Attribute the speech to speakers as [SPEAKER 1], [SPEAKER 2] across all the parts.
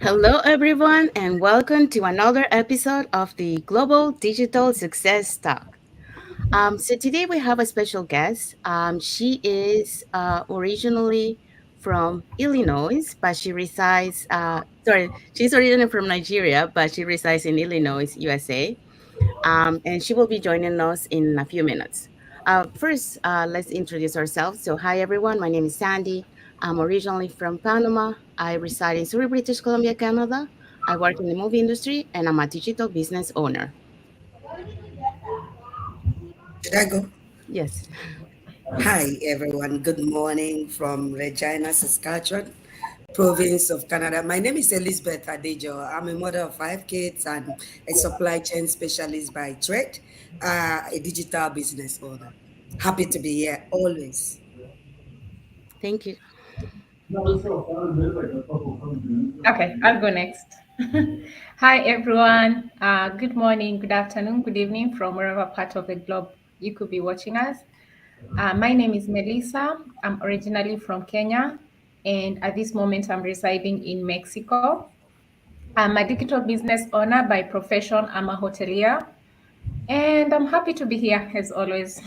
[SPEAKER 1] Hello, everyone, and welcome to another episode of the Global Digital Success Talk. So today we have a special guest. She is originally from Illinois, but she resides. She's originally from Nigeria, but she resides in Illinois, USA. And she will be joining us in a few minutes. First, let's introduce ourselves. So, hi everyone, my name is Sandy. I'm originally from Panama. I reside in Surrey, British Columbia, Canada. I work in the movie industry and I'm a digital business owner.
[SPEAKER 2] Should I go?
[SPEAKER 1] Yes.
[SPEAKER 2] Hi, everyone. Good morning from Regina, Saskatchewan, province of Canada. My name is Elizabeth Adejo. I'm a mother of five kids and a supply chain specialist by trade, a digital business owner. Happy to be here always.
[SPEAKER 1] Thank you.
[SPEAKER 3] Okay, I'll go next. Hi, everyone. Good morning, good afternoon, good evening from wherever part of the globe you could be watching us. My name is Melissa. I'm originally from Kenya, and at this moment, I'm residing in Mexico. I'm a digital business owner by profession. I'm a hotelier, and I'm happy to be here as always.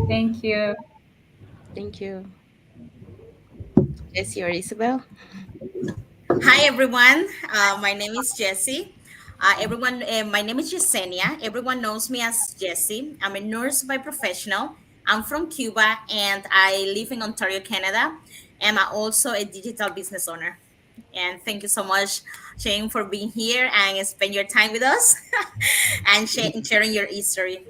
[SPEAKER 3] Thank you.
[SPEAKER 1] Thank you. Jessie or Isabel?
[SPEAKER 4] Hi everyone, my name is Jessie. My name is Yesenia. Everyone knows me as Jessie. I'm a nurse by professional. I'm from Cuba and I live in Ontario, Canada. And I'm also a digital business owner. And thank you so much, Shane, for being here and spend your time with us and sharing your history.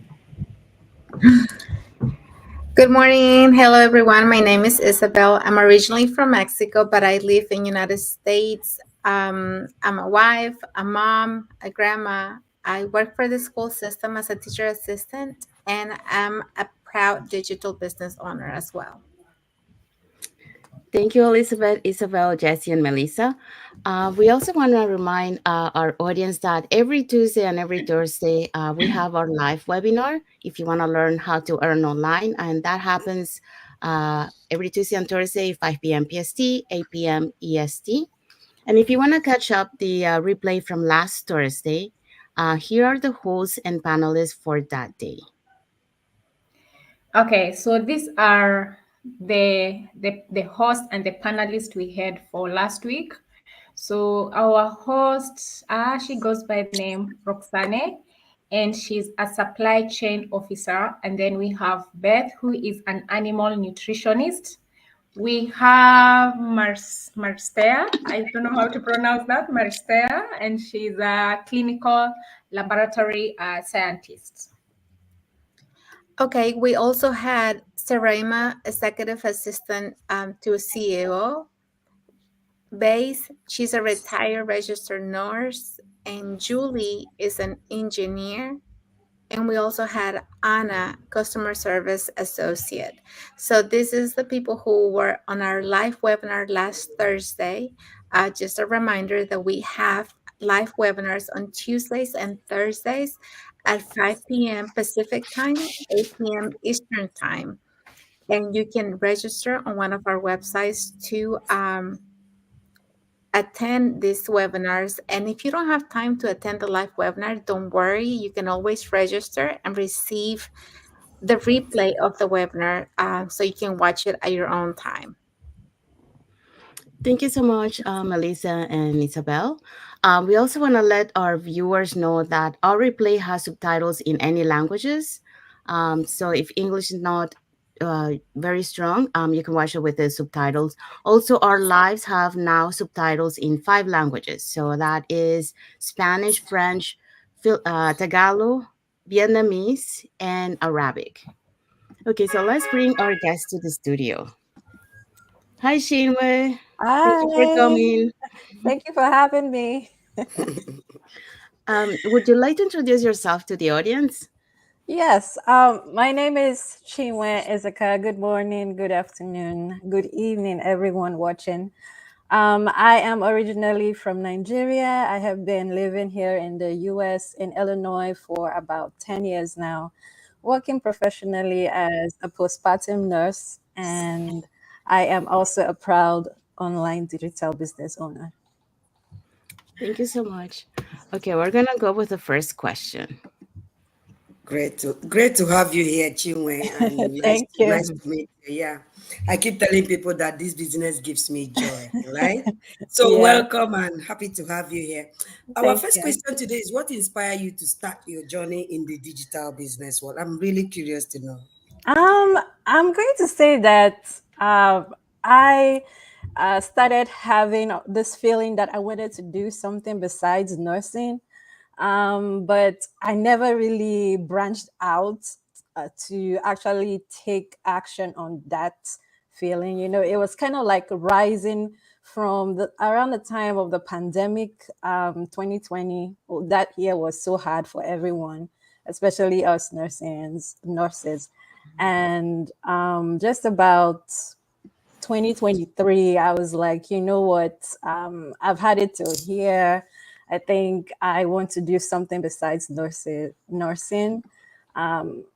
[SPEAKER 5] Good morning. Hello, everyone. My name is Isabel. I'm originally from Mexico, but I live in United States. I'm a wife, a mom, a grandma. I work for the school system as a teacher assistant, and I'm a proud digital business owner as well.
[SPEAKER 1] Thank you, Elizabeth, Isabel, Jessie, and Melissa. We also want to remind our audience that every Tuesday and every Thursday, we have our live webinar if you want to learn how to earn online. And that happens every Tuesday and Thursday, 5 p.m. PST, 8 p.m. EST. And if you want to catch up the replay from last Thursday, here are the hosts and panelists for that day.
[SPEAKER 3] Okay, so these are the host and the panelists we had for last week. So our host, she goes by the name Roxane, and she's a supply chain officer. And then we have Beth, who is an animal nutritionist. We have Marstea. I don't know how to pronounce that, Marstea, and she's a clinical laboratory scientist.
[SPEAKER 5] Okay, we also had Seraima, executive assistant to a CEO. Base, she's a retired registered nurse, and Julie is an engineer. And we also had Anna, customer service associate. So this is the people who were on our live webinar last Thursday. Just a reminder that we have live webinars on Tuesdays and Thursdays at 5 p.m. Pacific time, 8 p.m. Eastern time. And you can register on one of our websites to attend these webinars. And if you don't have time to attend the live webinar, don't worry. You can always register and receive the replay of the webinar so you can watch it at your own time.
[SPEAKER 1] Thank you so much, Melissa and Isabel. We also want to let our viewers know that our replay has subtitles in any languages. So if English is not very strong, you can watch it with the subtitles. Also, our lives have now subtitles in 5 languages. So that is Spanish, French, Tagalog, Vietnamese, and Arabic. Okay, so let's bring our guest to the studio. Hi, Chinwe. Thank you for
[SPEAKER 6] Hi,
[SPEAKER 1] coming.
[SPEAKER 6] thank you for having me.
[SPEAKER 1] Would you like to introduce yourself to the audience?
[SPEAKER 6] Yes, my name is Chinwe Ezeka. Good morning, good afternoon, good evening, everyone watching. I am originally from Nigeria. I have been living here in the US, in Illinois, for about 10 years now, working professionally as a postpartum nurse, and I am also a proud online digital business owner.
[SPEAKER 1] Thank you so much. Okay, we're gonna go with the first question.
[SPEAKER 2] Great to have you here, Chinwe, and
[SPEAKER 6] Thank you.
[SPEAKER 2] nice to meet you. Yeah, I keep telling people that this business gives me joy, right? So
[SPEAKER 6] Yeah,
[SPEAKER 2] welcome and happy to have you here. Our
[SPEAKER 6] thank
[SPEAKER 2] first
[SPEAKER 6] you.
[SPEAKER 2] question today is: what inspired you to start your journey in the digital business world? I'm really curious to know.
[SPEAKER 6] I'm going to say that I started having this feeling that I wanted to do something besides nursing, but I never really branched out to actually take action on that feeling. You know, it was kind of like rising from the around the time of the pandemic, 2020. Well, that year was so hard for everyone, especially us nurses, and just about 2023, I was like, you know what? I've had it till here. I think I want to do something besides nursing.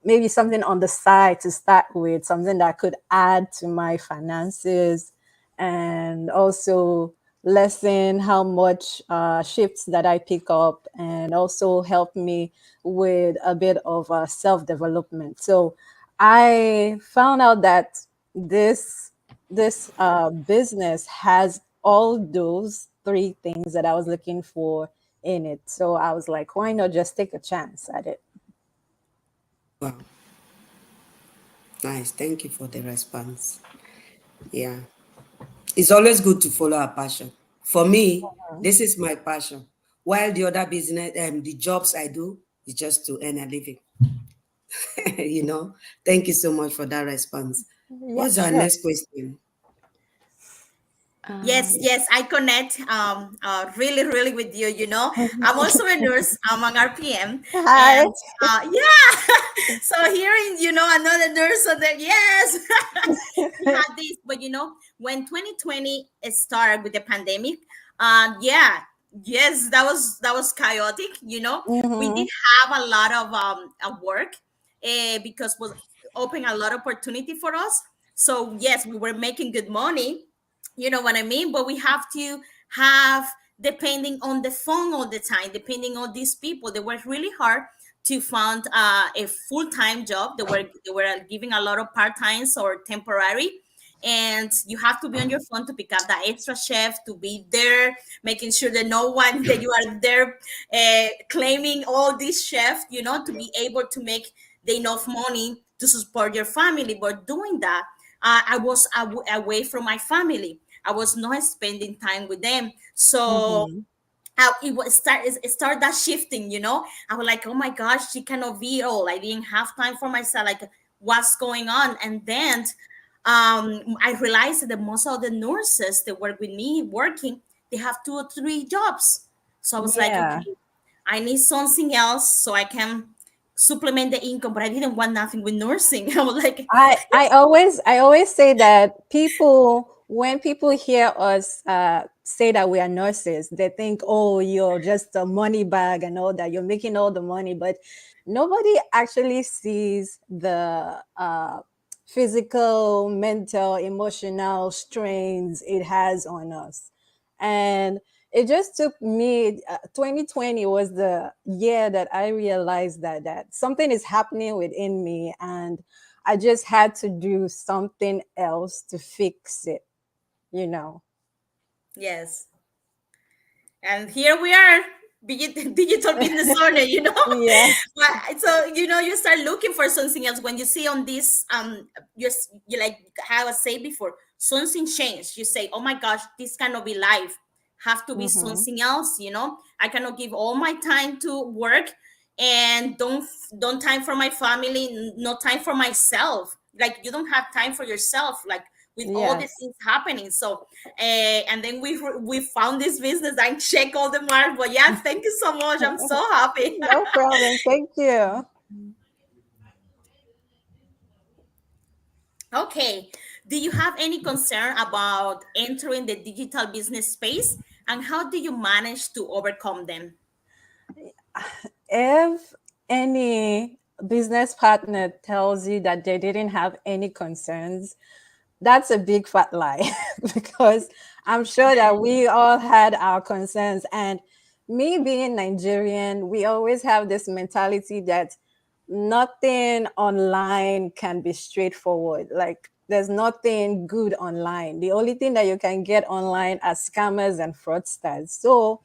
[SPEAKER 6] Maybe something on the side to start with, something that could add to my finances and also lessen how much shifts that I pick up and also help me with a bit of self development. So I found out that this this business has all those three things that I was looking for in it. So I was like, why not just take a chance at it?
[SPEAKER 2] Wow, nice. Thank you for the response. Yeah, it's always good to follow our passion. For me, this is my passion. While the other business, the jobs I do is just to earn a living. you know. Thank you so much for that response.
[SPEAKER 6] Yeah,
[SPEAKER 2] What's our
[SPEAKER 6] sure.
[SPEAKER 2] next question?
[SPEAKER 4] Yes,
[SPEAKER 1] Um,
[SPEAKER 4] yes, I connect really, really with you. I'm
[SPEAKER 6] Mhm.
[SPEAKER 4] also a nurse. I'm an RPM,
[SPEAKER 6] Hi.
[SPEAKER 4] and yeah. So hearing another nurse, so that yes, we had this. But when 2020 started with the pandemic, yeah, yes, that was chaotic. We did
[SPEAKER 6] Hmm.
[SPEAKER 4] have a lot of work, because was opening a lot of opportunity for us. So yes, we were making good money, you know what I mean? But we have to have, depending on the phone all the time, depending on these people, they were really hard to find a full-time job. They were giving a lot of part-times or temporary, and you have to be on your phone to pick up that extra chef, to be there making sure that no one that you are there claiming all this chef, to be able to make the enough money to support your family. But doing that, I was away from my family. I was not spending time with them. So
[SPEAKER 6] Hmm.
[SPEAKER 4] it started that shifting. I was like, oh my gosh, she cannot be all. I didn't have time for myself. Like, what's going on? And then I realized that most of the nurses that work with me working, they have 2 or 3 jobs. So I was like,
[SPEAKER 6] Yeah.
[SPEAKER 4] okay, I need something else so I can supplement the income. But I didn't want nothing with nursing. I was like,
[SPEAKER 6] I always say that people when people hear us say that we are nurses, they think, oh, you're just a money bag and all that. You're making all the money, but nobody actually sees the physical, mental, emotional strains it has on us. And it just took me 2020 was the year that I realized that something is happening within me, and I just had to do something else to fix it, you know.
[SPEAKER 4] yes. And here we are, digital business owner.
[SPEAKER 6] Yeah.
[SPEAKER 4] But so you start looking for something else when you see on this, you like how I said before, something changed. You say, oh my gosh, this cannot be life, have to be
[SPEAKER 6] Hmm.
[SPEAKER 4] something else. I cannot give all my time to work and don't time for my family, no time for myself. Like, you don't have time for yourself, like, with all the
[SPEAKER 6] Yes.
[SPEAKER 4] things happening. So and then we found this business and check all the marks. But yeah, thank you so much, I'm so happy.
[SPEAKER 6] No problem. Thank you.
[SPEAKER 4] Okay, do you have any concern about entering the digital business space, and how do you manage to overcome them?
[SPEAKER 6] If any business partner tells you that they didn't have any concerns, that's a big fat lie because I'm sure that we all had our concerns. And me being Nigerian, we always have this mentality that nothing online can be straightforward. Like there's nothing good online. The only thing that you can get online are scammers and fraudsters. So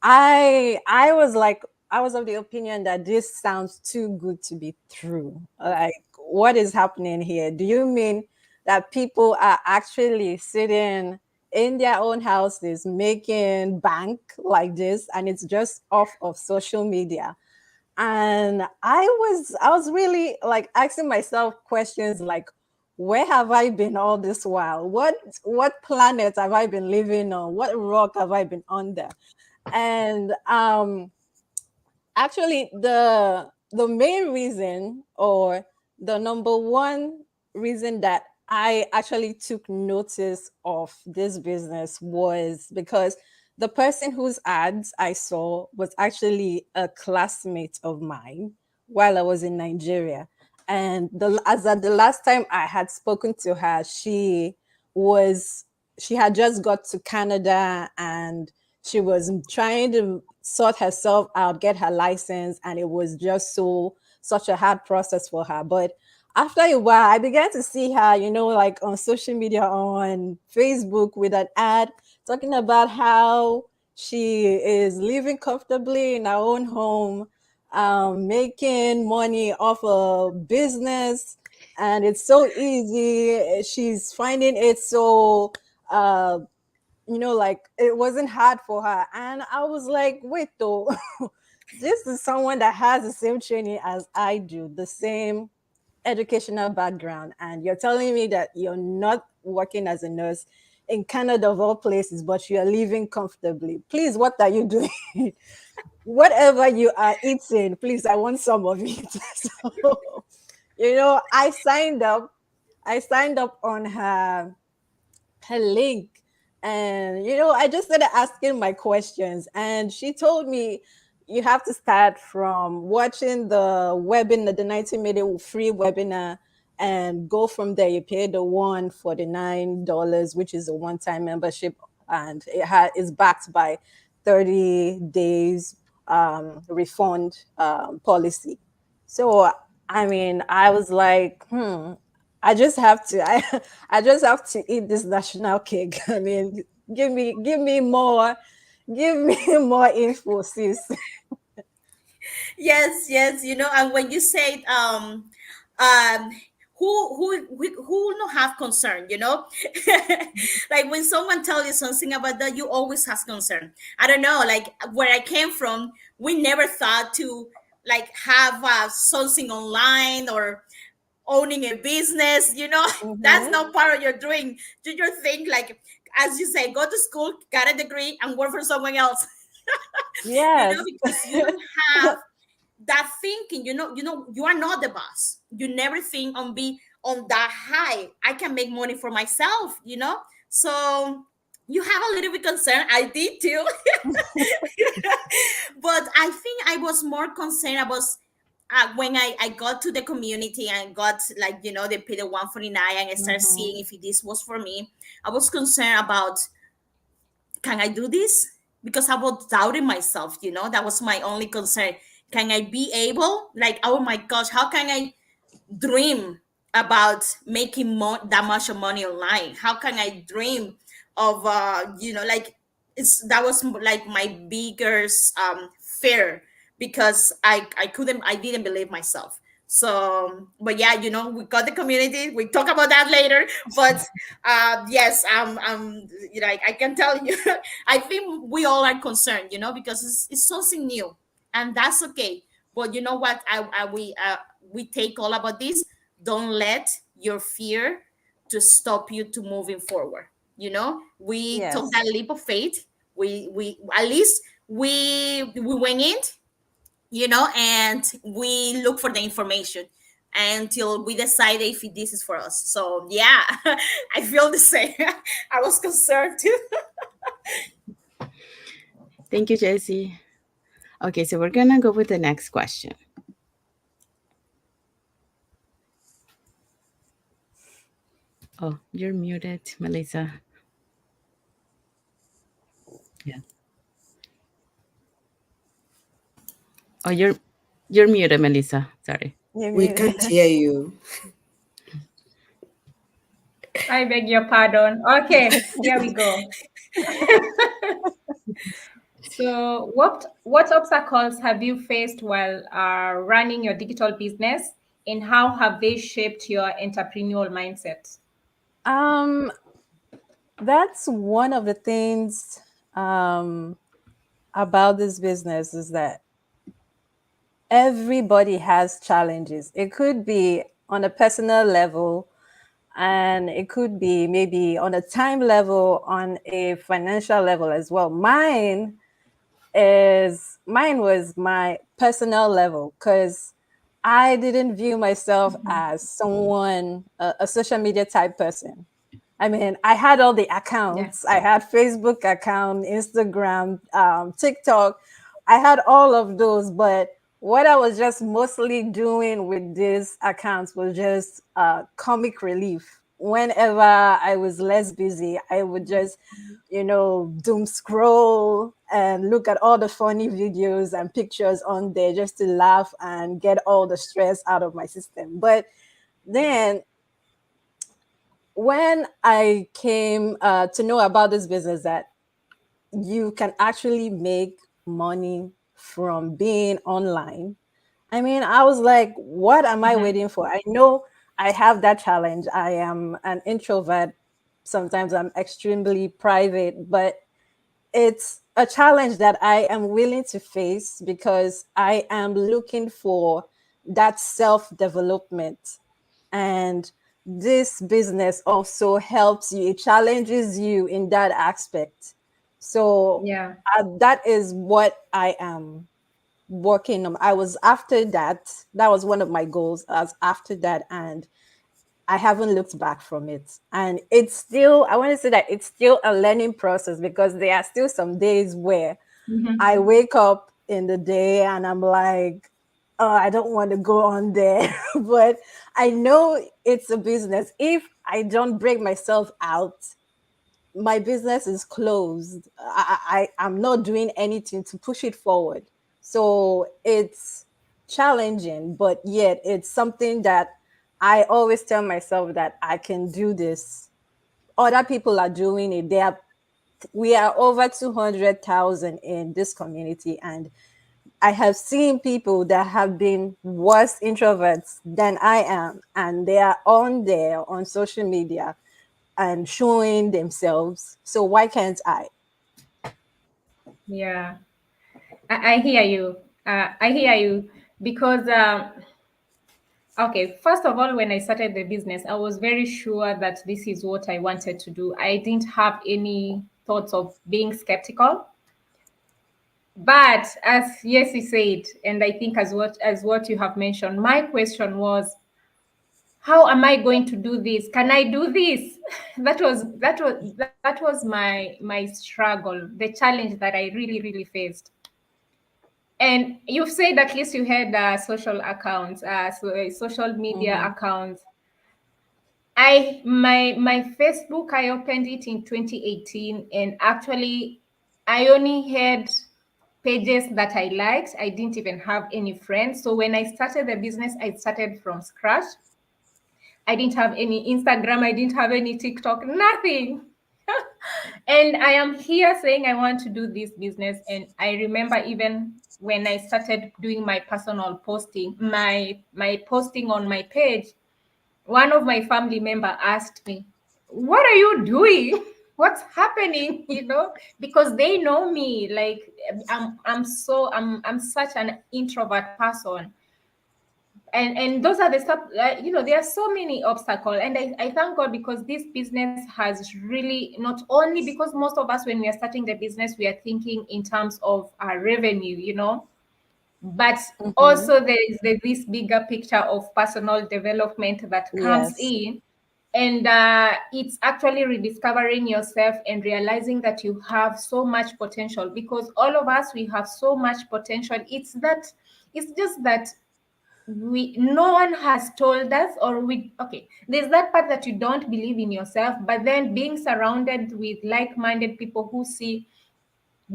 [SPEAKER 6] I was like, I was of the opinion that this sounds too good to be true. Like, what is happening here? Do you mean that people are actually sitting in their own houses making bank like this, and it's just off of social media? And I was really like asking myself questions like, where have I been all this while? What planet have I been living on? What rock have I been under? And actually the main reason, or the number one reason that I actually took notice of this business was because the person whose ads I saw was actually a classmate of mine while I was in Nigeria. And as at the last time I had spoken to her, was she had just got to Canada, and she was trying to sort herself out, get her license, and it was just such a hard process for her. But after a while, I began to see her, like on social media, on Facebook, with an ad talking about how she is living comfortably in her own home, making money off a business, and it's so easy. She's finding it so like it wasn't hard for her. And I was like, wait, though, this is someone that has the same training as I do, the same educational background, and you're telling me that you're not working as a nurse in Canada of all places, but you're living comfortably. Please, what are you doing? Whatever you are eating, please, I want some of it. So, I signed up on her link, and I just started asking my questions, and she told me you have to start from watching the webinar, the 90-minute free webinar, and go from there. You pay the $149, which is a one-time membership, and is backed by 30 days refund policy. So I mean, I was like, I just have to I just have to eat this national cake. I mean, give me more, give me more info, sis.
[SPEAKER 4] Yes, yes, and when you say um who not have concern, like when someone tells you something about that, you always have concern. I don't know, like where I came from, we never thought to like have something online or owning a business, that's
[SPEAKER 6] Mm-hmm.
[SPEAKER 4] not part of your doing. Do your thing, like as you say, go to school, get a degree, and work for someone else.
[SPEAKER 6] Yes.
[SPEAKER 4] Because you don't have that thinking, you are not the boss. You never think on be on that high. I can make money for myself, so you have a little bit concern. I did too. But I think I was more concerned about when I got to the community and got, like, they paid the 149, and I started
[SPEAKER 6] Mm-hmm.
[SPEAKER 4] seeing if this was for me. I was concerned about, can I do this? Because I was doubting myself, that was my only concern. Can I be able, like, oh my gosh, how can I dream about making that much of money online? How can I dream of like, that was like my biggest fear, because I didn't believe myself. So, but yeah, we got the community, we talk about that later. But yes, I can tell you, I think we all are concerned, because it's something new, and that's okay. But you know what, we take all about this. Don't let your fear to stop you to moving forward. We took
[SPEAKER 6] Yes.
[SPEAKER 4] that leap of faith. We at least we went in, and we look for the information until we decide if this is for us. So yeah, I feel the same. I was concerned too.
[SPEAKER 1] Thank you, Jessie. Okay, so we're gonna go with the next question. Oh, you're muted, Melissa. Yeah. Oh, you're muted, Melissa. Sorry.
[SPEAKER 6] You
[SPEAKER 2] We
[SPEAKER 6] muted.
[SPEAKER 2] can't hear you.
[SPEAKER 3] I beg your pardon. Okay, here we go. So, what obstacles have you faced while running your digital business, and how have they shaped your entrepreneurial mindset?
[SPEAKER 6] Um, that's one of the things about this business is that everybody has challenges. It could be on a personal level, and it could be maybe on a time level, on a financial level as well. Mine was my personal level because I didn't view myself as someone, a social media type person. I mean, I had all the
[SPEAKER 3] Yeah.
[SPEAKER 6] accounts. I had Facebook account, Instagram, TikTok. I had all of those, but what I was just mostly doing with these accounts was just comic relief. Whenever I was less busy, I would just, doom scroll and look at all the funny videos and pictures on there just to laugh and get all the stress out of my system. But then when I came to know about this business, that you can actually make money from being online, I mean, I was like, what am I
[SPEAKER 3] Mm-hmm.
[SPEAKER 6] waiting for? I know I have that challenge. I am an introvert. Sometimes I'm extremely private, but it's a challenge that I am willing to face because I am looking for that self development. And this business also helps you, it challenges you in that aspect. So
[SPEAKER 3] Yeah.
[SPEAKER 6] that is what I am working on. I was after that. That was one of my goals. I was after that, and I haven't looked back from it. And it's still, I want to say that it's still a learning process because there are still some days where
[SPEAKER 3] Mm-hmm.
[SPEAKER 6] I wake up in the day and I'm like, oh, I don't want to go on there. But I know it's a business. If I don't break myself out, my business is closed. I'm not doing anything to push it forward. So it's challenging, but yet it's something that I always tell myself that I can do this. Other people are doing it. We are over 200,000 in this community, and I have seen people that have been worse introverts than I am, and they are on there on social media and showing themselves. So why can't I?
[SPEAKER 3] Yeah. I hear you. I hear you because okay, first of all, when I started the business, I was very sure that this is what I wanted to do. I didn't have any thoughts of being skeptical. But as Yesi said, and I think as what you have mentioned, my question was, how am I going to do this? Can I do this? That was my struggle, the challenge that I really faced. And you've said at least you had social accounts, social media
[SPEAKER 6] Mhm.
[SPEAKER 3] accounts. My Facebook, I opened it in 2018, and actually I only had pages that I liked. I didn't even have any friends. So when I started the business, I started from scratch. I didn't have any Instagram, I didn't have any TikTok, nothing. And I am here saying I want to do this business. And I remember even when I started doing my personal posting, my posting on my page, one of my family member asked me, "What are you doing? What's happening?" Because they know me. Like I'm such an introvert person, and those are the stuff. There are so many obstacles, and I thank God because this business has really, not only because most of us when we are starting the business we are thinking in terms of our revenue, but
[SPEAKER 6] Mhm.
[SPEAKER 3] also there is this bigger picture of personal development that comes
[SPEAKER 6] Yes.
[SPEAKER 3] in, and it's actually rediscovering yourself and realizing that you have so much potential, because all of us, we have so much potential. It's just that we no one has told us, or we okay, there's that part that you don't believe in yourself, but then being surrounded with like-minded people who see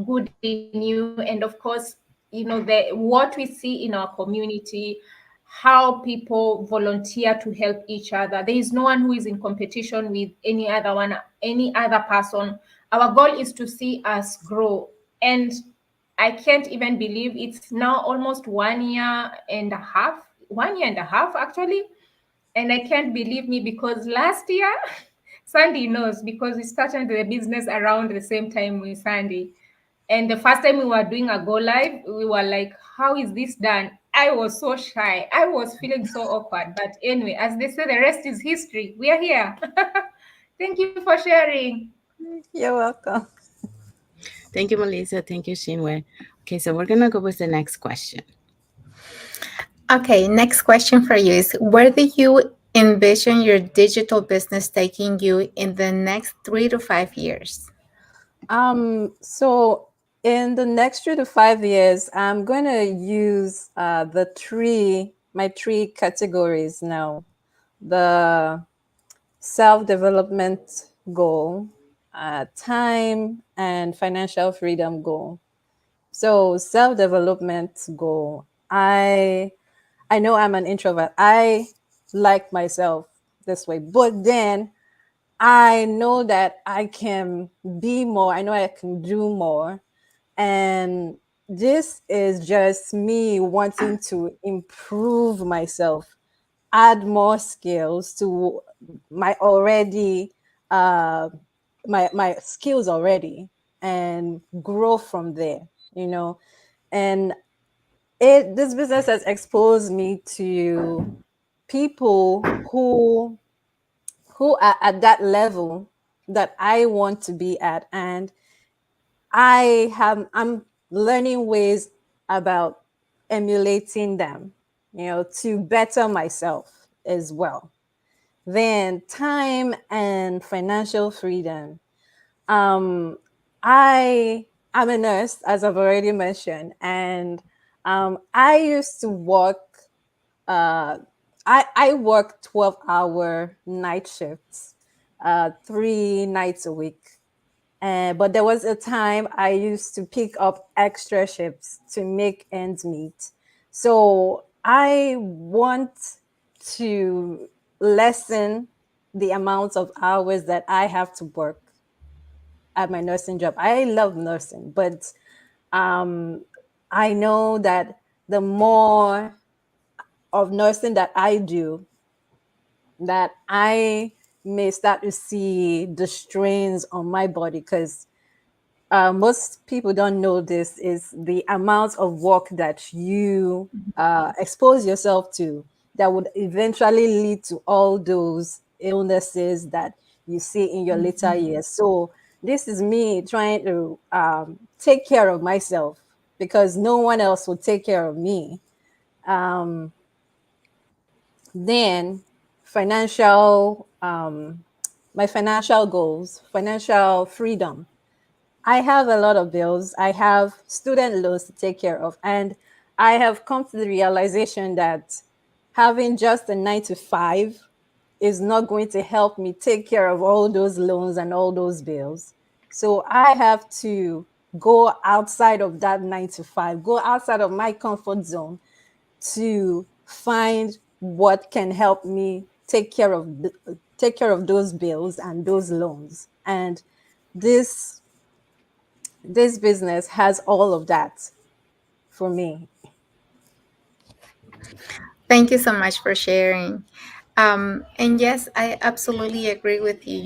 [SPEAKER 3] good in you, and of course the what we see in our community, how people volunteer to help each other. There is no one who is in competition with any other person. Our goal is to see us grow. And I can't even believe it's now almost 1 year and a half, 1 year and a half actually. And I can't believe me, because last year, Sandy knows, because we started the business around the same time with Sandy. And the first time we were doing a go live, we were like, how is this done? I was so shy. I was feeling so awkward. But anyway, as they say, the rest is history. We are here. Thank you for sharing.
[SPEAKER 6] You're welcome.
[SPEAKER 1] Thank you, Melissa. Thank you, Chinwe. Okay, so we're gonna go with the next question.
[SPEAKER 5] Okay, next question for you is, where do you envision your digital business taking you in the next 3 to 5 years?
[SPEAKER 6] So in the next 3 to 5 years, I'm going to use my three categories now: the self-development goal, time, and financial freedom goal. So self-development goal, I know I'm an introvert. I like myself this way, but then I know that I can be more. I know I can do more. And this is just me wanting to improve myself, add more skills to my already uh my skills already, and grow from there, you know. And this business has exposed me to people who are at that level that I want to be at. And I'm learning ways about emulating them, to better myself as well. Then time and financial freedom. Um, I am a nurse, as I've already mentioned, and I used to work. Uh, I work 12-hour night shifts, 3 nights a week. But there was a time I used to pick up extra shifts to make ends meet. So I want to lessen the amount of hours that I have to work at my nursing job. I love nursing, but um, I know that the more of nursing that I do, that I may start to see the strains on my body, because most people don't know this is the amount of work that you expose yourself to that would eventually lead to all those illnesses that you see in your later years. So this is me trying to take care of myself, because no one else will take care of me. Um, then financial, my financial goals, financial freedom. I have a lot of bills. I have student loans to take care of. And I have come to the realization that having just a 9 to 5 is not going to help me take care of all those loans and all those bills. So I have to go outside of that 9 to 5, go outside of my comfort zone to find what can help me take care of those bills and those loans. And this this business has all of that for me.
[SPEAKER 5] Thank you so much for sharing. And yes, I absolutely agree with you.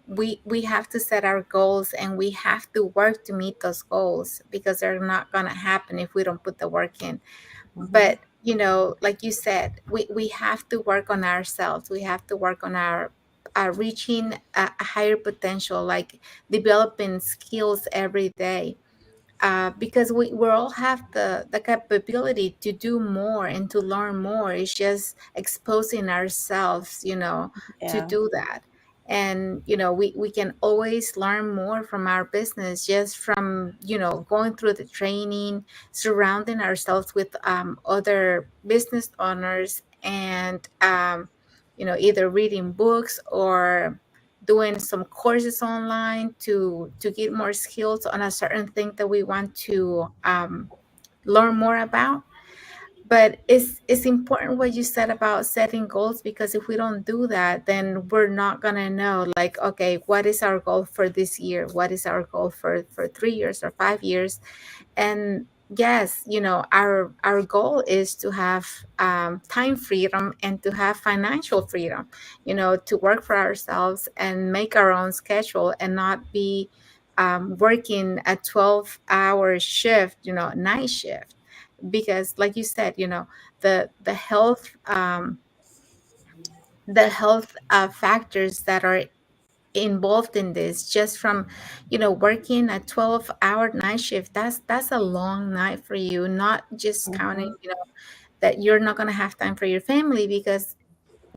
[SPEAKER 5] We have to set our goals, and we have to work to meet those goals, because they're not going to happen if we don't put the work in.
[SPEAKER 6] Mhm.
[SPEAKER 5] But like you said, we have to work on ourselves. We have to work on our reaching a higher potential, like developing skills every day, because we all have the capability to do more and to learn more. It's just exposing ourselves, to
[SPEAKER 6] Yeah.
[SPEAKER 5] do that. And we can always learn more from our business, just from going through the training, surrounding ourselves with other business owners, and either reading books or doing some courses online to get more skills on a certain thing that we want to learn more about. But it's important what you said about setting goals, because if we don't do that, then we're not gonna know, like, okay, what is our goal for this year, what is our goal for 3 years or 5 years. And yes, our goal is to have time freedom and to have financial freedom, to work for ourselves and make our own schedule and not be working a 12-hour shift, night shift. Because like you said, the health factors that are involved in this, just from working a 12-hour night shift, that's a long night for you, not just counting
[SPEAKER 6] Mm-hmm.
[SPEAKER 5] that you're not going to have time for your family, because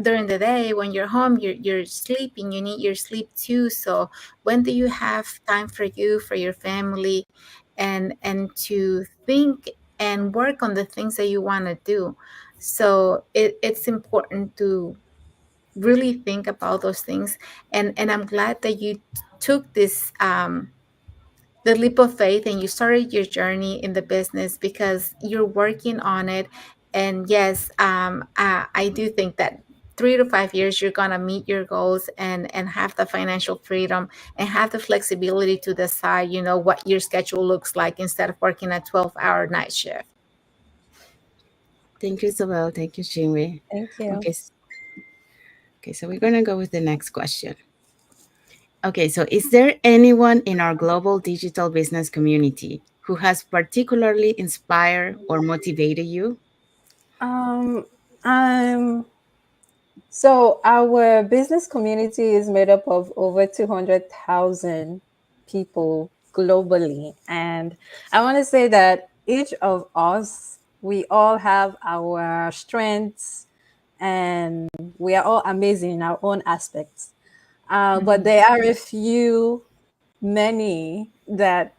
[SPEAKER 5] during the day when you're home, you're sleeping, you need your sleep too. So when do you have time for you, for your family, and to think and work on the things that you want to do? So it's important to really think about those things. And I'm glad that you took this the leap of faith and you started your journey in the business, because you're working on it. And yes, I do think that 3 to 5 years you're gonna meet your goals and have the financial freedom and have the flexibility to decide, what your schedule looks like, instead of working a 12-hour night shift.
[SPEAKER 1] Thank you, Isabel. Thank you, Chinwe.
[SPEAKER 6] Thank you.
[SPEAKER 1] Okay, okay, so we're gonna go with the next question. Okay, so is there anyone in our global digital business community who has particularly inspired or motivated you?
[SPEAKER 6] Um, I'm So our business community is made up of over 200,000 people globally. And I want to say that each of us, we all have our strengths and we are all amazing in our own aspects. But there are a few, many that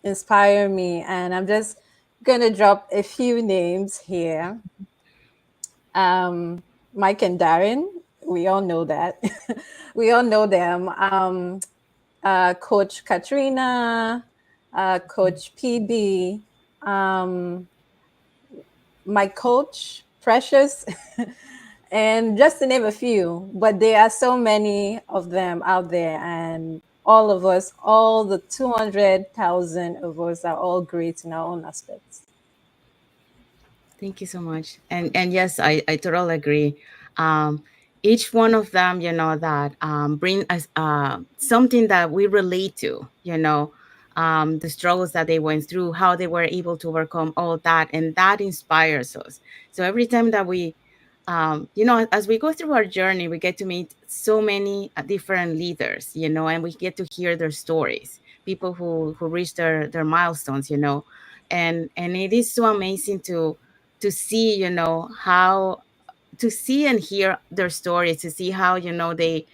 [SPEAKER 6] inspire me. And I'm just going to drop a few names here. um, Mike and Darren, we all know that. We all know them. Coach Katrina, Coach PB, um, my coach, Precious, and just to name a few. But there are so many of them out there, and all of us, all the 200,000 of us, are all great in our own aspects.
[SPEAKER 1] Thank you so much. And yes, I totally agree. Um, each one of them, that bring us something that we relate to, the struggles that they went through, how they were able to overcome all that, and that inspires us. So every time that we, as we go through our journey, we get to meet so many different leaders, and we get to hear their stories, people who reach their milestones, and it is so amazing to see, how to see and hear their stories, to see how, they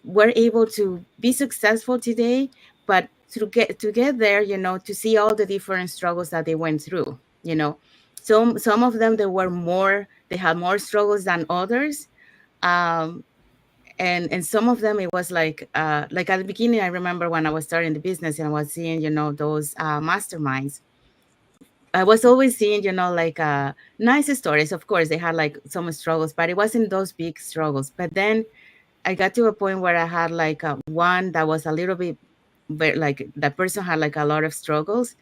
[SPEAKER 1] were able to be successful today, but to get there, to see all the different struggles that they went through, some of them, they had more struggles than others. um and some of them, it was like at the beginning, I remember when I was starting the business and I was seeing, those masterminds. I was always seeing, like nice stories. Of course, they had like some struggles, but it wasn't those big struggles. But then I got to a point where I had like one that was a little bit, but like that person had like a lot of struggles,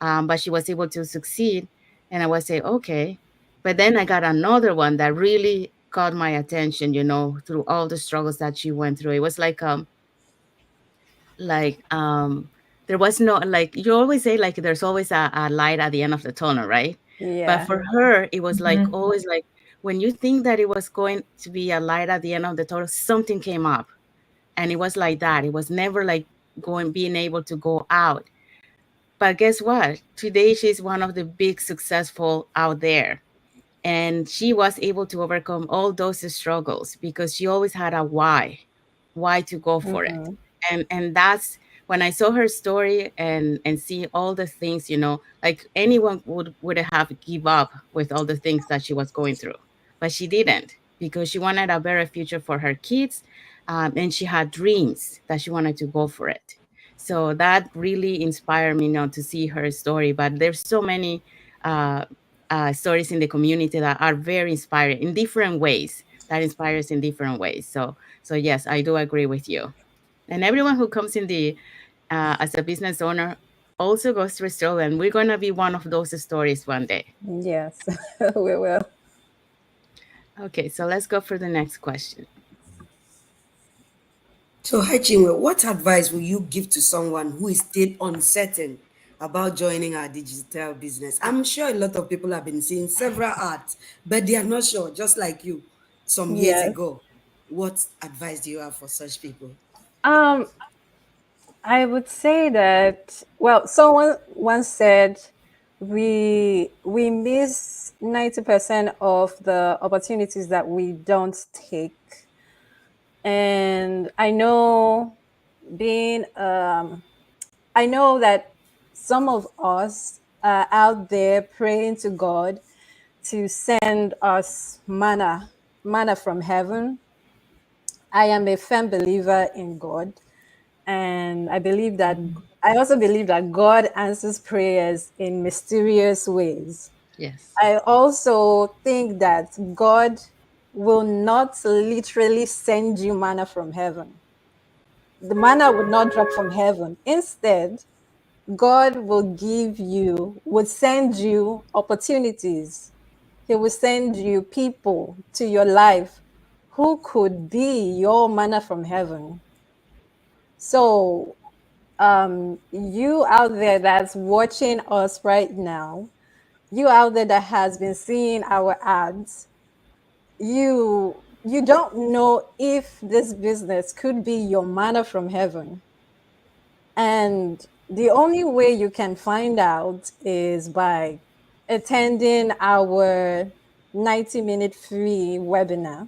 [SPEAKER 1] but she was able to succeed. And I was say, okay. But then I got another one that really caught my attention, through all the struggles that she went through. It was like there was no, like you always say, like there's always a light at the end of the tunnel, right? But
[SPEAKER 6] Yeah.
[SPEAKER 1] for her, it was like always like when you think that it was going to be a light at the end of the tunnel, something came up. And it was like that. It was never like being able to go out. But guess what, today she's one of the big successful out there. And she was able to overcome all those struggles because she always had a why to go for it.
[SPEAKER 6] Mm-hmm.
[SPEAKER 1] And that's when I saw her story and see all the things, like anyone would have give up with all the things that she was going through, but she didn't, because she wanted a better future for her kids, and she had dreams that she wanted to go for it. So that really inspired me, to see her story. But there's so many uh, stories in the community that are very inspiring in different ways. That inspires in different ways. So yes, I do agree with you. And everyone who comes in the as a business owner also goes through struggle, and we're gonna be one of those stories one day.
[SPEAKER 6] Yes, we will.
[SPEAKER 1] Okay, so let's go for the next question.
[SPEAKER 2] So, hi Chinwe, what advice will you give to someone who is still uncertain about joining our digital business? I'm sure a lot of people have been seeing several ads, but they are not sure, just like you some years
[SPEAKER 6] Yes.
[SPEAKER 2] ago. What advice do you have for such people?
[SPEAKER 6] Um, I would say that, well, someone once said we miss 90% of the opportunities that we don't take. And being I know that some of us are out there praying to God to send us manna from heaven. I am a firm believer in God, and I also believe that God answers prayers in mysterious ways.
[SPEAKER 1] Yes.
[SPEAKER 6] I also think that God will not literally send you manna from heaven. The manna would not drop from heaven. Instead, God would send you opportunities. He will send you people to your life who could be your manna from heaven. So, you out there that's watching us right now, you out there that has been seeing our ads, you don't know if this business could be your manna from heaven. And the only way you can find out is by attending our 90-minute free webinar.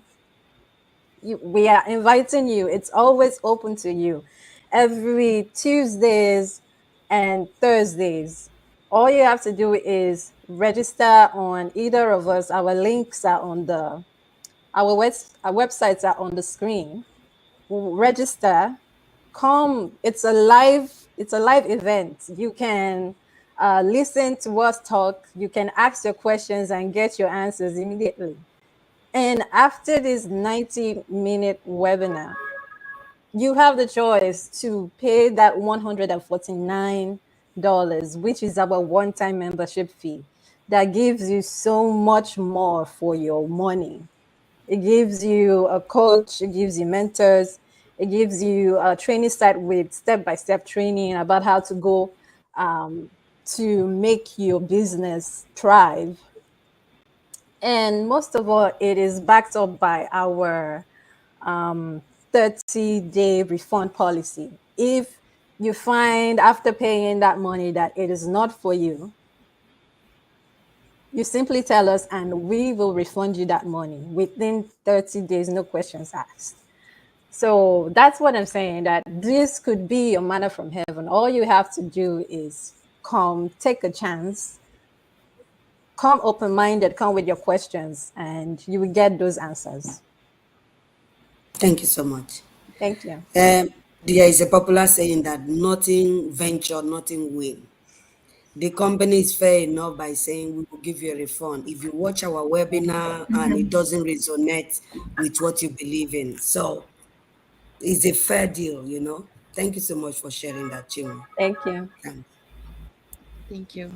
[SPEAKER 6] We are inviting you. It's always open to you. Every Tuesdays and Thursdays. All you have to do is register on either of us. Our links are on our websites are on the screen. Register, come. It's a live event. You can listen to us talk. You can ask your questions and get your answers immediately. And after this 90-minute webinar, you have the choice to pay that $149, which is our one-time membership fee. That gives you so much more for your money. It gives you a coach, it gives you mentors, it gives you a training site with step-by-step training about how to go to make your business thrive. And most of all, it is backed up by our 30-day refund policy. If you find after paying that money that it is not for you, you simply tell us and we will refund you that money within 30 days, no questions asked. So that's what I'm saying, that this could be your manna from heaven. All you have to do is come, take a chance, come open minded, come with your questions, and you will get those answers.
[SPEAKER 2] Thank you so much.
[SPEAKER 6] Thank you.
[SPEAKER 2] Um, there is a popular saying that nothing venture, nothing win. The company is fair enough by saying we will give you a refund if you watch our webinar and it doesn't resonate with what you believe in. So it's a fair deal. Thank you so much for sharing that, Chinwe.
[SPEAKER 6] Thank you.
[SPEAKER 2] Thanks.
[SPEAKER 1] Thank you.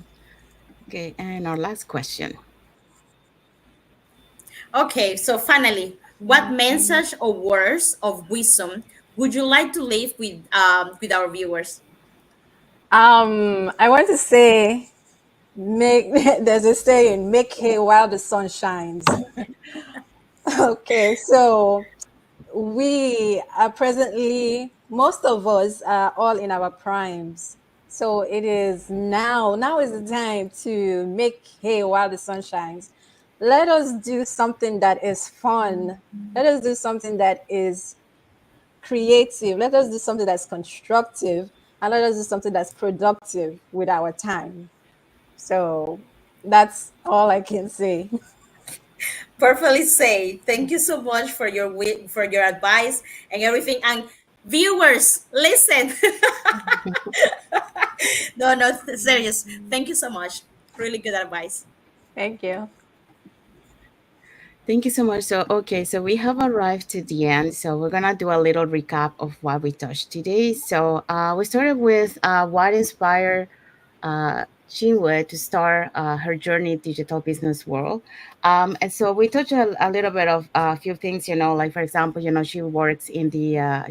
[SPEAKER 1] Okay, and our last question.
[SPEAKER 4] Okay, so finally, what message or words of wisdom would you like to leave with our viewers?
[SPEAKER 6] I want to say, make there's a saying, make hay while the sun shines. Okay, so we are presently, most of us are all in our primes. So it is now is the time to make hay while the sun shines. Let us do something that is fun. Let us do something that is creative. Let us do something that's constructive. And let us do something that's productive with our time. So that's all I can say.
[SPEAKER 4] Perfectly say. Thank you so much for your for your advice and everything. And viewers, listen. No, no, serious. Thank you so much. Really good advice.
[SPEAKER 6] Thank you.
[SPEAKER 1] Thank you so much. So, okay, so we have arrived to the end. So, we're gonna do a little recap of what we touched today. So, we started with what inspired Chinwe to start her journey in digital business world. And so we touched a little bit of a few things, like for example, she works in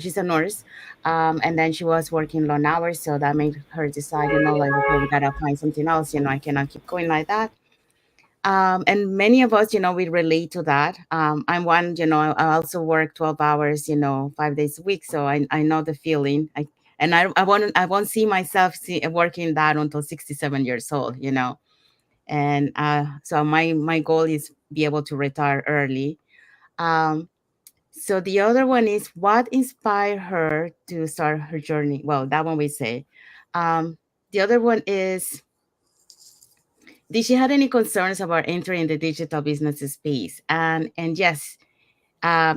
[SPEAKER 1] she's a nurse, and then she was working long hours, so that made her decide, like okay, we gotta find something else. I cannot keep going like that. And many of us, we relate to that. I'm one, I also work 12 hours, 5 days a week. So I know the feeling. I won't see myself working that until 67 years old, And so my goal is be able to retire early. Um, so the other one is what inspired her to start her journey? Well, that one we say. The other one is, did she had any concerns about entering the digital business space? And yes,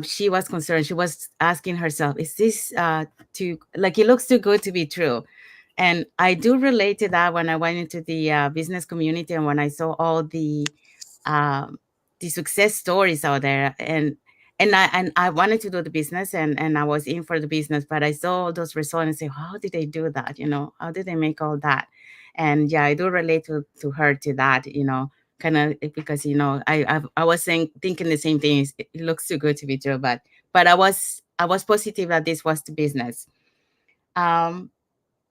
[SPEAKER 1] she was concerned. She was asking herself, "Is this too like it looks too good to be true?" And I do relate to that when I went into the business community and when I saw all um, the success stories out there, and I wanted to do the business, and I was in for the business, but I saw all those results and say, how did they do that? How did they make all that? And yeah, I do relate to her to that, kind of because I was thinking the same thing. It looks too good to be true, but I was positive that this was the business. Um,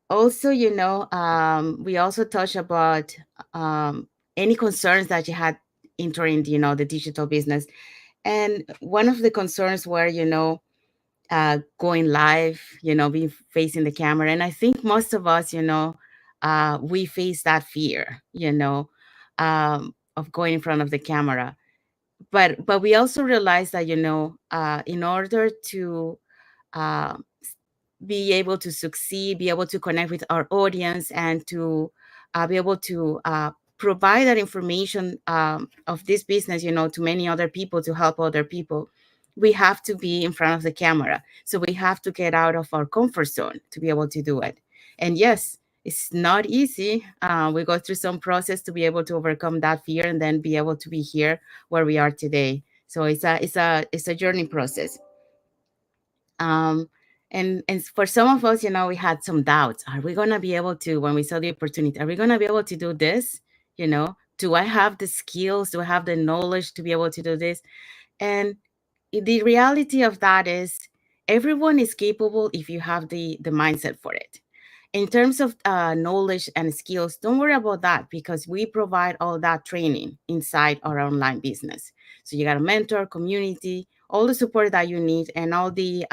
[SPEAKER 1] Also, we also touched about um, any concerns that you had entering, the digital business. And one of the concerns were, going live, being facing the camera. And I think most of us, we face that fear, of going in front of the camera. But we also realize that, in order to uh, be able to succeed, be able to connect with our audience, and to be able to provide that information of this business, to many other people, to help other people, we have to be in front of the camera. So we have to get out of our comfort zone to be able to do it. And yes, it's not easy. We go through some process to be able to overcome that fear and then be able to be here where we are today. So it's a journey process. um, and for some of us, we had some doubts. Are we gonna be able to, when we saw the opportunity, are we gonna be able to do this? Do I have the skills? Do I have the knowledge to be able to do this? And the reality of that is everyone is capable if you have the mindset for it. In terms of knowledge and skills, don't worry about that because we provide all that training inside our online business. So you got a mentor, community, all the support that you need, and all the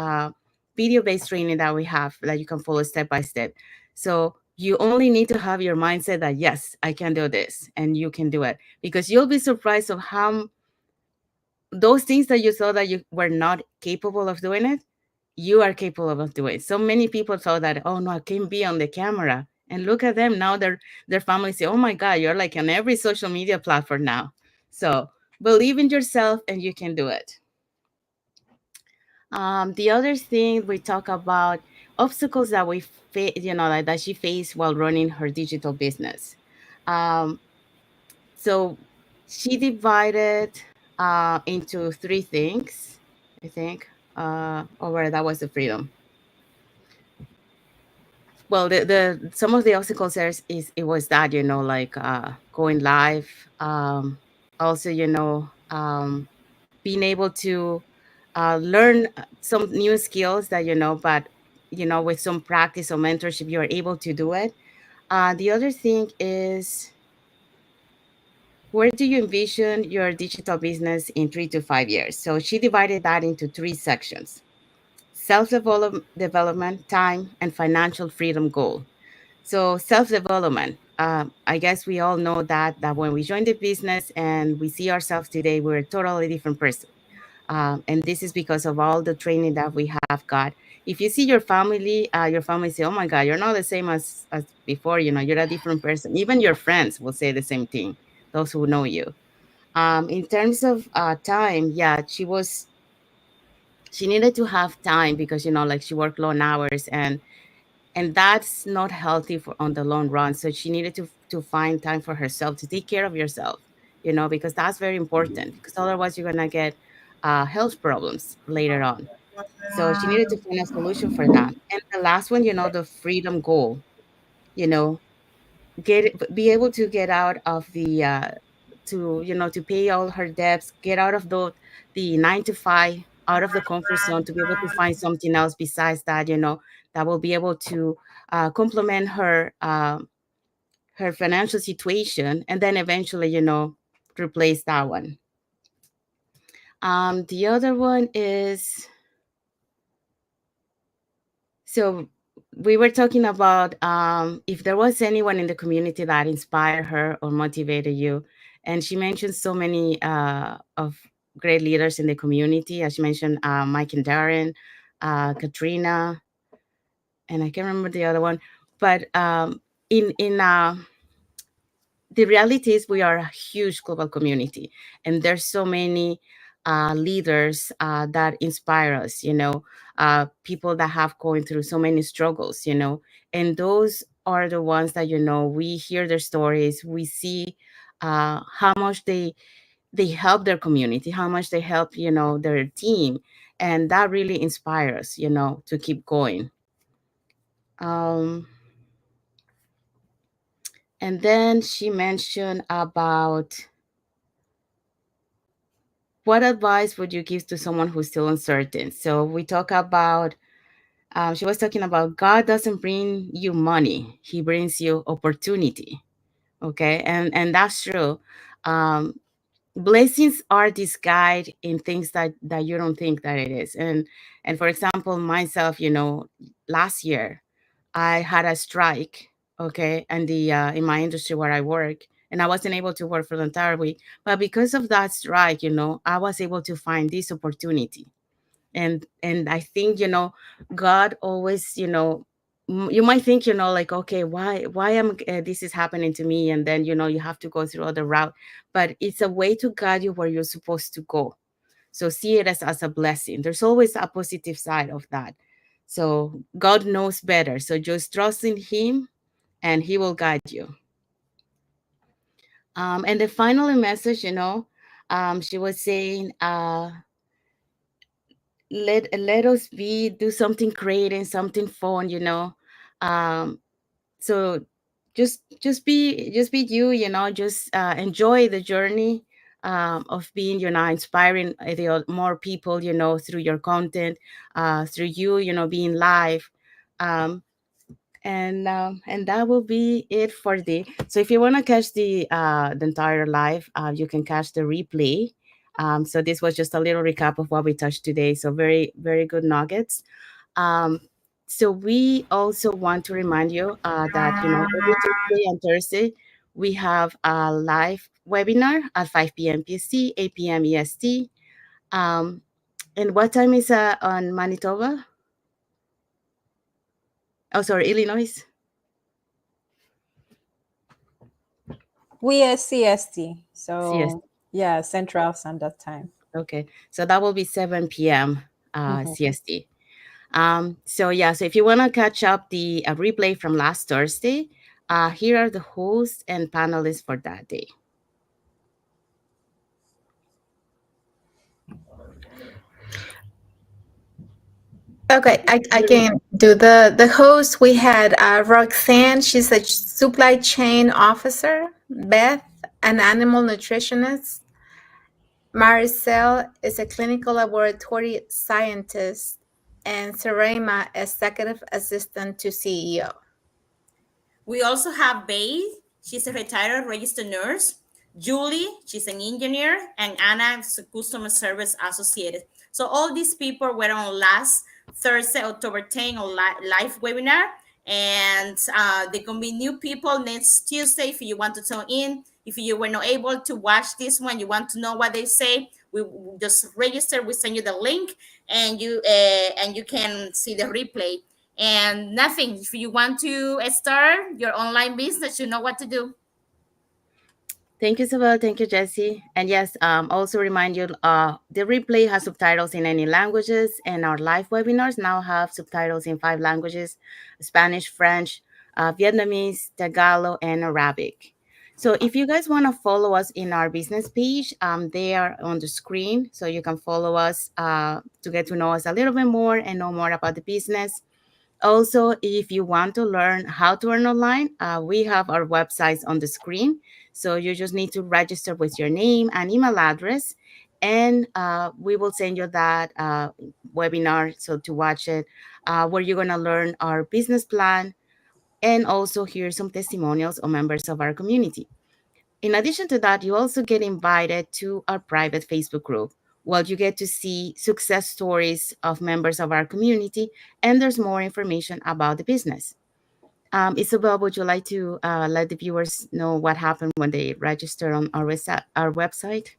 [SPEAKER 1] video-based training that we have that you can follow step by step. So you only need to have your mindset that yes, I can do this, and you can do it, because you'll be surprised of how those things that you thought that you were not capable of doing it, you are capable of doing. So many people thought that, oh no, I can't be on the camera. And look at them now, their families say, oh my God, you're like on every social media platform now. So believe in yourself and you can do it. The other thing we talk about obstacles that that she faced while running her digital business. Um, so she divided into three things, I think. Or that was the freedom. Well, the some of the obstacles there is it was that, like going live, also, being able to learn some new skills that, but with some practice or mentorship you are able to do it. The other thing is, where do you envision your digital business in 3 to 5 years? So she divided that into three sections: self-development, time, and financial freedom goal. So self-development, I guess we all know that when we join the business and we see ourselves today, we're a totally different person. And this is because of all the training that we have got. If you see your family say, "Oh my God, you're not the same as before. You're a different person." Even your friends will say the same thing. Those who know you. In terms of time, yeah, she needed to have time because like she worked long hours, and that's not healthy for on the long run. So she needed to find time for herself, to take care of yourself, because that's very important, because otherwise you're gonna get health problems later on. So she needed to find a solution for that. And the last one, the freedom goal, you know be able to get out of the to pay all her debts, get out of the 9 to 5, out of the comfort zone, to be able to find something else besides that, that will be able to complement her financial situation, and then eventually, replace that one. The other one is, so we were talking about if there was anyone in the community that inspired her or motivated you. And she mentioned so many of great leaders in the community. As she mentioned, Mike and Darren, Katrina, and I can't remember the other one. But in the reality is we are a huge global community, and there's so many leaders that inspire us, people that have going through so many struggles, and those are the ones that, we hear their stories, we see how much they help their community, how much they help, their team, and that really inspires, to keep going. um, and then she mentioned about, what advice would you give to someone who's still uncertain? So we talk about, she was talking about, God doesn't bring you money, He brings you opportunity. Okay, and that's true. Um, Blessings are disguised in things that you don't think that it is. And for example, myself, last year I had a strike, okay, and the in my industry where I work, and I wasn't able to work for the entire week. But because of that strike, I was able to find this opportunity. And I think, God always, you might think, like, okay, why am this is happening to me, and then, you have to go through other route, but it's a way to guide you where you're supposed to go. So see it as a blessing. There's always a positive side of that. So God knows better. So just trust in Him, and He will guide you. And the final message, she was saying, let us do something creative, something fun, Um, so just be you, just enjoy the journey of being, inspiring more people, through your content, through you, being live. Um, and that will be it for the. So if you want to catch the entire live, you can catch the replay. So this was just a little recap of what we touched today. So very, very good nuggets. um, so we also want to remind you that, every Tuesday and Thursday we have a live webinar at 5 p.m. PST, 8 p.m. EST. um, and what time is on Manitoba? Oh, sorry, Illinois.
[SPEAKER 6] We are CST,
[SPEAKER 1] CST.
[SPEAKER 6] so yeah, Central Standard Time.
[SPEAKER 1] Okay, so that will be 7 p.m.
[SPEAKER 6] Mhm.
[SPEAKER 1] CST. So yeah, so if you want to catch up the replay from last Thursday, here are the hosts and panelists for that day.
[SPEAKER 5] Okay, I can do the host. We had Roxanne, she's a supply chain officer. Beth, an animal nutritionist. Maricel is a clinical laboratory scientist. And Sarema, executive assistant to CEO.
[SPEAKER 4] We also have Bay, she's a retired registered nurse. Julie, she's an engineer, and Anna is a customer service associate. So all these people were on last Thursday, October 10, on live webinar, and there can be new people next Tuesday if you want to tune in. If you were not able to watch this one, you want to know what they say, we just register. We send you the link, and you can see the replay. And nothing, if you want to start your online business, you know what to do.
[SPEAKER 1] Thank you, Isabel. Thank you, Jesse. And yes, also remind you, the replay has subtitles in any languages, and our live webinars now have subtitles in 5 languages: Spanish, French, Vietnamese, Tagalog, and Arabic. So if you guys want to follow us in our business page, they are on the screen. So you can follow us to get to know us a little bit more and know more about the business. Also, if you want to learn how to earn online, we have our websites on the screen. So you just need to register with your name and email address, and we will send you that webinar so to watch it, where you're going to learn our business plan and also hear some testimonials of members of our community. In addition to that, you also get invited to our private Facebook group. Well, you get to see success stories of members of our community, and there's more information about the business. Isabel, would you like to let the viewers know what happened when they register on our website?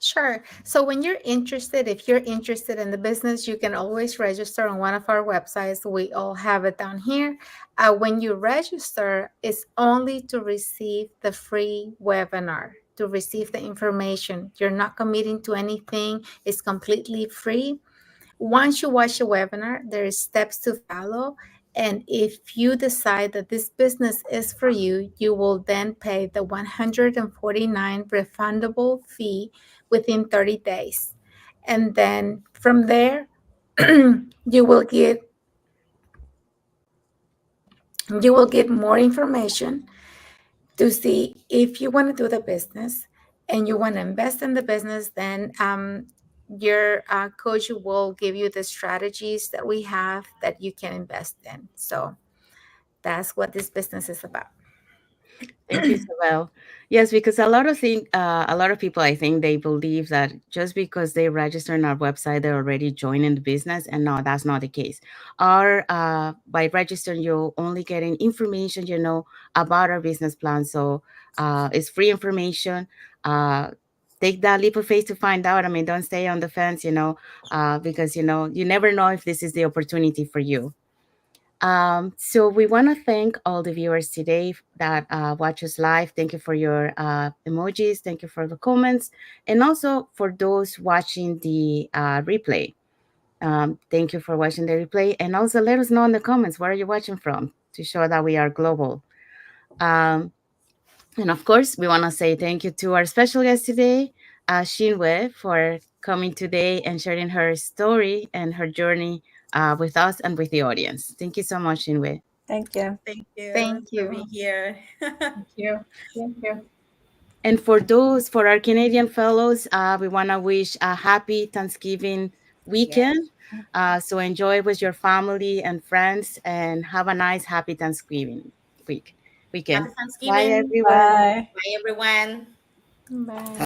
[SPEAKER 5] Sure. So when you're interested, if you're interested in the business, you can always register on one of our websites. We all have it down here. When you register, it's only to receive the free webinar, to receive the information. You're not committing to anything. It's completely free. Once you watch the webinar, there is steps to follow. And if you decide that this business is for you, you will then pay the 149 refundable fee within 30 days. And then from there, you will get more information to see if you want to do the business and you want to invest in the business. Then your coach will give you the strategies that we have that you can invest in. So that's what this business is about.
[SPEAKER 1] Thank you, Isabel. Yes, because a lot of people, I think, they believe that just because they register on our website, they're already joining the business, and no, that's not the case. Our By registering, you're only getting information, about our business plan. So it's free information. Take that leap of faith to find out. I mean, don't stay on the fence, because you never know if this is the opportunity for you. So we want to thank all the viewers today that watch us live. Thank you for your emojis. Thank you for the comments, and also for those watching the replay. Thank you for watching the replay, and also let us know in the comments where are you watching from to show that we are global. Um, and of course, we want to say thank you to our special guest today, Chinwe, for coming today and sharing her story and her journey with us and with the audience. Thank you so much, Chinwe.
[SPEAKER 6] Thank you.
[SPEAKER 4] Thank you
[SPEAKER 5] Thank
[SPEAKER 4] for being
[SPEAKER 5] you.
[SPEAKER 4] here.
[SPEAKER 3] Thank you. Thank you.
[SPEAKER 1] And for our Canadian fellows, we want to wish a happy Thanksgiving
[SPEAKER 2] Yes.
[SPEAKER 1] weekend. So enjoy with your family and friends, and have a nice, happy Thanksgiving weekend.
[SPEAKER 4] Happy
[SPEAKER 1] Bye,
[SPEAKER 4] Thanksgiving.
[SPEAKER 1] everyone.
[SPEAKER 6] Bye.
[SPEAKER 4] Bye, everyone.
[SPEAKER 5] Bye.